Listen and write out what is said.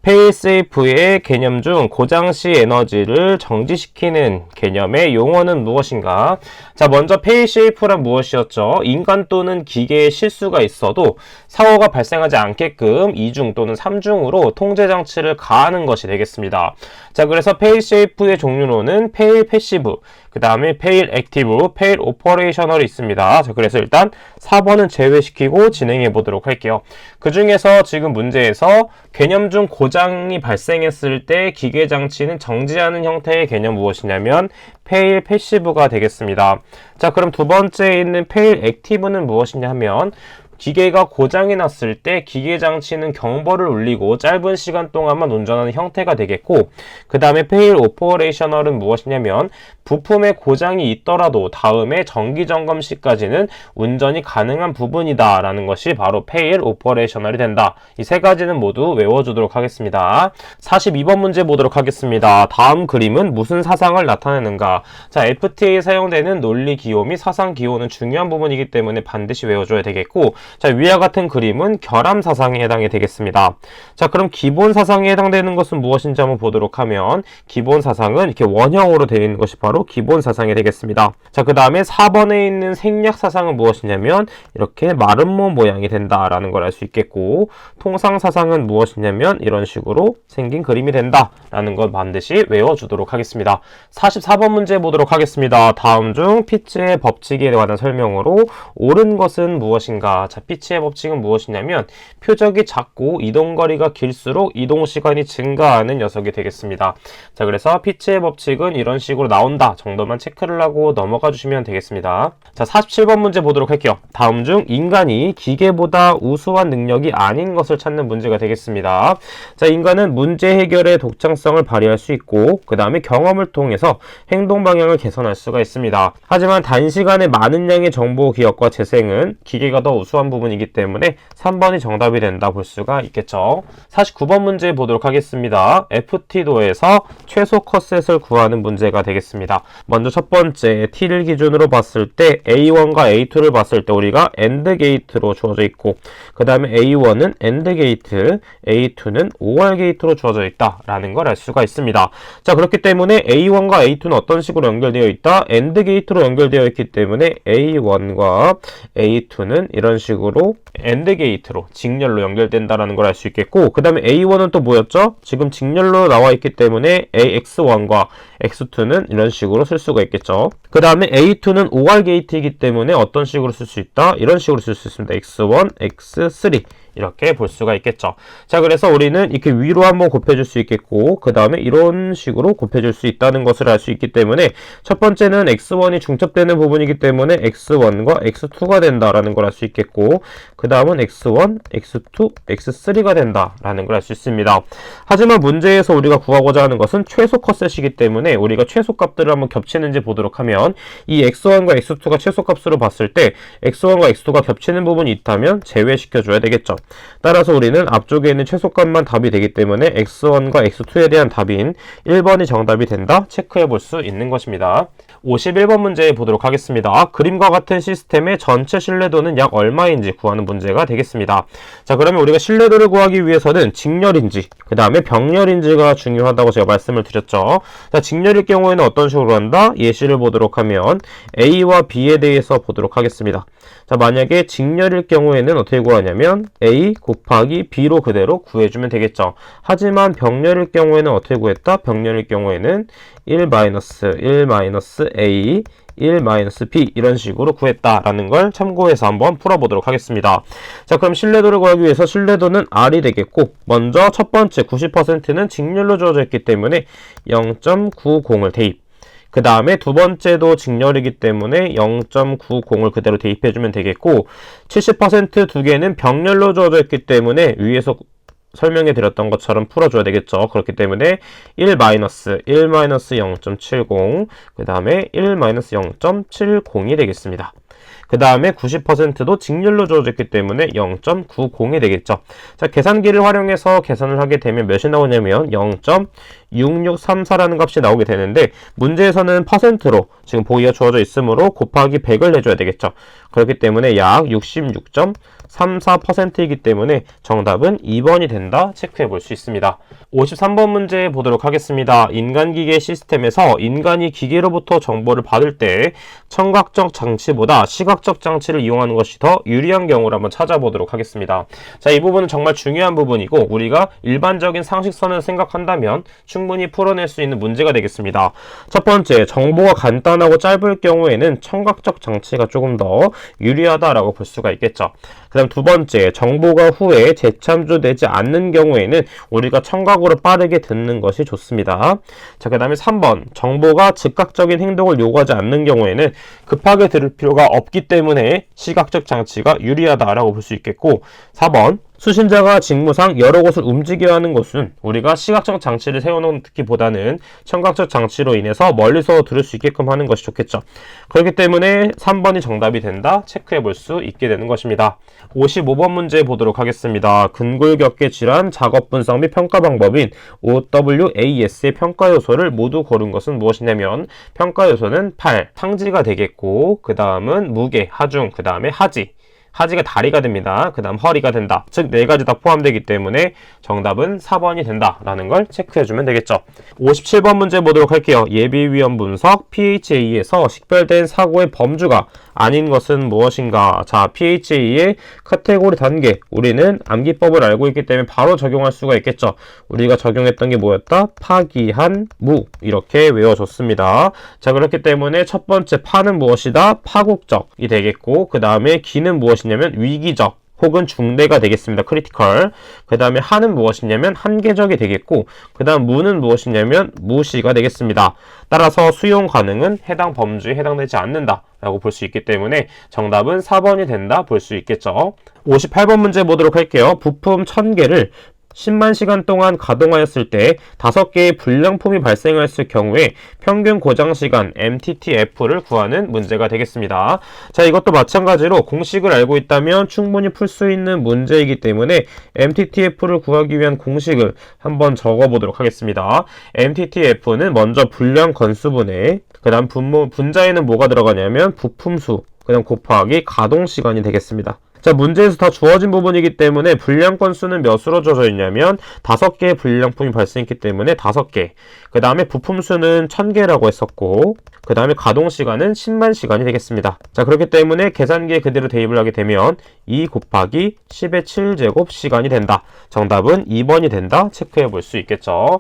페일세이프의 개념 중 고장시 에너지를 정지시키는 개념의 용어는 무엇인가? 자, 먼저 페일세이프란 무엇이었죠? 인간 또는 기계의 실수가 있어도 사고가 발생하지 않게끔 2중 또는 3중으로 통제 장치를 가하는 것이 되겠습니다. 자, 그래서 페일세이프의 종류로는 페일 패시브, 그 다음에 페일 액티브, 페일 오퍼레이셔널이 있습니다. 자, 그래서 일단 4번은 제외시키고 진행해 보도록 할게요. 그 중에서 지금 문제에서 개념 중 고장이 발생했을 때 기계 장치는 정지하는 형태의 개념 무엇이냐면 페일 패시브가 되겠습니다. 자, 그럼 두 번째에 있는 페일 액티브는 무엇이냐 하면 기계가 고장이 났을 때 기계 장치는 경보를 울리고 짧은 시간 동안만 운전하는 형태가 되겠고, 그 다음에 페일 오퍼레이셔널은 무엇이냐면 부품에 고장이 있더라도 다음에 정기 점검 시까지는 운전이 가능한 부분이다 라는 것이 바로 페일 오퍼레이셔널이 된다. 이 세 가지는 모두 외워주도록 하겠습니다. 42번 문제 보도록 하겠습니다. 다음 그림은 무슨 사상을 나타내는가? 자, FTA에 사용되는 논리 기호 및 사상 기호는 중요한 부분이기 때문에 반드시 외워줘야 되겠고, 자, 위와 같은 그림은 결함 사상에 해당이 되겠습니다. 자, 그럼 기본 사상에 해당되는 것은 무엇인지 한번 보도록 하면 기본 사상은 이렇게 원형으로 되어 있는 것이 바로 기본 사상이 되겠습니다. 자, 그 다음에 4번에 있는 생략 사상은 무엇이냐면 이렇게 마름모 모양이 된다라는 걸 알 수 있겠고, 통상 사상은 무엇이냐면 이런 식으로 생긴 그림이 된다라는 걸 반드시 외워주도록 하겠습니다. 44번 문제 보도록 하겠습니다. 다음 중 피츠의 법칙에 관한 설명으로 옳은 것은 무엇인가? 자, 피츠의 법칙은 무엇이냐면 표적이 작고 이동거리가 길수록 이동시간이 증가하는 녀석이 되겠습니다. 자, 그래서 피츠의 법칙은 이런 식으로 나온다 정도만 체크를 하고 넘어가 주시면 되겠습니다. 자, 47번 문제 보도록 할게요. 다음 중 인간이 기계보다 우수한 능력이 아닌 것을 찾는 문제가 되겠습니다. 자, 인간은 문제 해결의 독창성을 발휘할 수 있고, 그 다음에 경험을 통해서 행동 방향을 개선할 수가 있습니다. 하지만 단시간에 많은 양의 정보 기억과 재생은 기계가 더 우수한 부분이기 때문에 3번이 정답이 된다 볼 수가 있겠죠. 49번 문제 보도록 하겠습니다. FT도에서 최소 컷셋을 구하는 문제가 되겠습니다. 먼저 첫 번째 T를 기준으로 봤을 때 A1과 A2를 봤을 때 우리가 AND 게이트로 주어져 있고, 그 다음에 A1은 AND 게이트, A2는 OR 게이트로 주어져 있다라는 걸 알 수가 있습니다. 자, 그렇기 때문에 A1과 A2는 어떤 식으로 연결되어 있다? AND 게이트로 연결되어 있기 때문에 A1과 A2는 이런 식으로 AND 게이트로 직렬로 연결된다라는 걸 알 수 있겠고, 그 다음에 A1은 또 뭐였죠? 지금 직렬로 나와 있기 때문에 AX1과 X2는 이런 식으로 쓸 수가 있겠죠. 그 다음에 A2는 OR 게이트이기 때문에 어떤 식으로 쓸 수 있다? 이런 식으로 쓸 수 있습니다. X1, X3 이렇게 볼 수가 있겠죠. 자, 그래서 우리는 이렇게 위로 한번 곱해줄 수 있겠고, 그 다음에 이런 식으로 곱해줄 수 있다는 것을 알 수 있기 때문에 첫 번째는 X1이 중첩되는 부분이기 때문에 X1과 X2가 된다라는 걸 알 수 있겠고, 그 다음은 X1, X2, X3가 된다라는 걸 알 수 있습니다. 하지만 문제에서 우리가 구하고자 하는 것은 최소 컷셋이기 때문에 우리가 최소값들을 한번 겹치는지 보도록 하면 이 X1과 X2가 최소값으로 봤을 때 X1과 X2가 겹치는 부분이 있다면 제외시켜줘야 되겠죠. 따라서 우리는 앞쪽에 있는 최소값만 답이 되기 때문에 X1과 X2에 대한 답인 1번이 정답이 된다 체크해 볼 수 있는 것입니다. 51번 문제 보도록 하겠습니다. 그림과 같은 시스템의 전체 신뢰도는 약 얼마인지 구하는 문제가 되겠습니다. 자, 그러면 우리가 신뢰도를 구하기 위해서는 직렬인지 그 다음에 병렬인지가 중요하다고 제가 말씀을 드렸죠. 자, 직렬일 경우에는 어떤 식으로 한다? 예시를 보도록 하면 A와 B에 대해서 보도록 하겠습니다. 자, 만약에 직렬일 경우에는 어떻게 구하냐면 A 곱하기 B로 그대로 구해주면 되겠죠. 하지만 병렬일 경우에는 어떻게 구했다? 병렬일 경우에는 1-A 1-B 이런 식으로 구했다라는 걸 참고해서 한번 풀어보도록 하겠습니다. 자, 그럼 신뢰도를 구하기 위해서 신뢰도는 R이 되겠고, 먼저 첫 번째 90%는 직렬로 주어져 있기 때문에 0.90을 대입, 그 다음에 두 번째도 직렬이기 때문에 0.90을 그대로 대입해주면 되겠고, 70% 두 개는 병렬로 주어져 있기 때문에 위에서 설명해 드렸던 것처럼 풀어줘야 되겠죠. 그렇기 때문에 1-0.70 그 다음에 1-0.70이 되겠습니다. 그 다음에 90%도 직렬로 주어져 있기 때문에 0.90이 되겠죠. 자, 계산기를 활용해서 계산을 하게 되면 몇이 나오냐면 0.6634라는 값이 나오게 되는데, 문제에서는 퍼센트로 지금 보기가 주어져 있으므로 곱하기 100을 해줘야 되겠죠. 그렇기 때문에 약 66.34%이기 때문에 정답은 2번이 된다 체크해 볼 수 있습니다. 53번 문제 보도록 하겠습니다. 인간기계 시스템에서 인간이 기계로부터 정보를 받을 때 청각적 장치보다 시각적 장치를 이용하는 것이 더 유리한 경우를 한번 찾아보도록 하겠습니다. 자, 이 부분은 정말 중요한 부분이고 우리가 일반적인 상식선을 생각한다면 충분히 풀어낼 수 있는 문제가 되겠습니다. 첫 번째, 정보가 간단하고 짧을 경우에는 청각적 장치가 조금 더 유리하다라고 볼 수가 있겠죠. 그 다음 두 번째, 정보가 후에 재참조되지 않는 경우에는 우리가 청각으로 빠르게 듣는 것이 좋습니다. 자, 그 다음에 3번, 정보가 즉각적인 행동을 요구하지 않는 경우에는 급하게 들을 필요가 없기 때문에 시각적 장치가 유리하다라고 볼 수 있겠고, 4번, 수신자가 직무상 여러 곳을 움직여야 하는 것은 우리가 시각적 장치를 세워놓기보다는 청각적 장치로 인해서 멀리서 들을 수 있게끔 하는 것이 좋겠죠. 그렇기 때문에 3번이 정답이 된다 체크해 볼 수 있게 되는 것입니다. 55번 문제 보도록 하겠습니다. 근골격계 질환 작업 분석 및 평가 방법인 OWAS의 평가 요소를 모두 고른 것은 무엇이냐면 평가 요소는 팔, 상지가 되겠고 그 다음은 무게, 하중, 그 다음에 하지. 하지가 다리가 됩니다. 그 다음 허리가 된다. 즉 4가지 다 포함되기 때문에 정답은 4번이 된다라는 걸 체크해주면 되겠죠. 57번 문제 보도록 할게요. 예비위험 분석 PHA에서 식별된 사고의 범주가 아닌 것은 무엇인가? 자, PHA의 카테고리 단계. 우리는 암기법을 알고 있기 때문에 바로 적용할 수가 있겠죠. 우리가 적용했던 게 뭐였다? 파기한 무. 이렇게 외워줬습니다. 자, 그렇기 때문에 첫 번째 파는 무엇이다? 파국적이 되겠고 그 다음에 기는 무엇이냐면 위기적 혹은 중대가 되겠습니다. 크리티컬. 그 다음에 하는 무엇이냐면 한계적이 되겠고 그 다음 무는 무엇이냐면 무시가 되겠습니다. 따라서 수용 가능은 해당 범주에 해당되지 않는다 라고 볼 수 있기 때문에 정답은 4번이 된다 볼 수 있겠죠. 58번 문제 보도록 할게요. 부품 1000개를 10만 시간 동안 가동하였을 때 5개의 불량품이 발생했을 경우에 평균 고장 시간 MTTF를 구하는 문제가 되겠습니다. 자, 이것도 마찬가지로 공식을 알고 있다면 충분히 풀 수 있는 문제이기 때문에 MTTF를 구하기 위한 공식을 한번 적어보도록 하겠습니다. MTTF는 먼저 불량 건수분의 그 다음 분자에는 뭐가 들어가냐면 부품수 그 다음 곱하기 가동 시간이 되겠습니다. 자, 문제에서 다 주어진 부분이기 때문에 불량 건수는 몇으로 주어져 있냐면 5개의 불량품이 발생했기 때문에 5개. 그 다음에 부품 수는 1000개라고 했었고 그 다음에 가동 시간은 10만 시간이 되겠습니다. 자, 그렇기 때문에 계산기에 그대로 대입을 하게 되면 2 곱하기 10의 7제곱 시간이 된다. 정답은 2번이 된다 체크해 볼 수 있겠죠.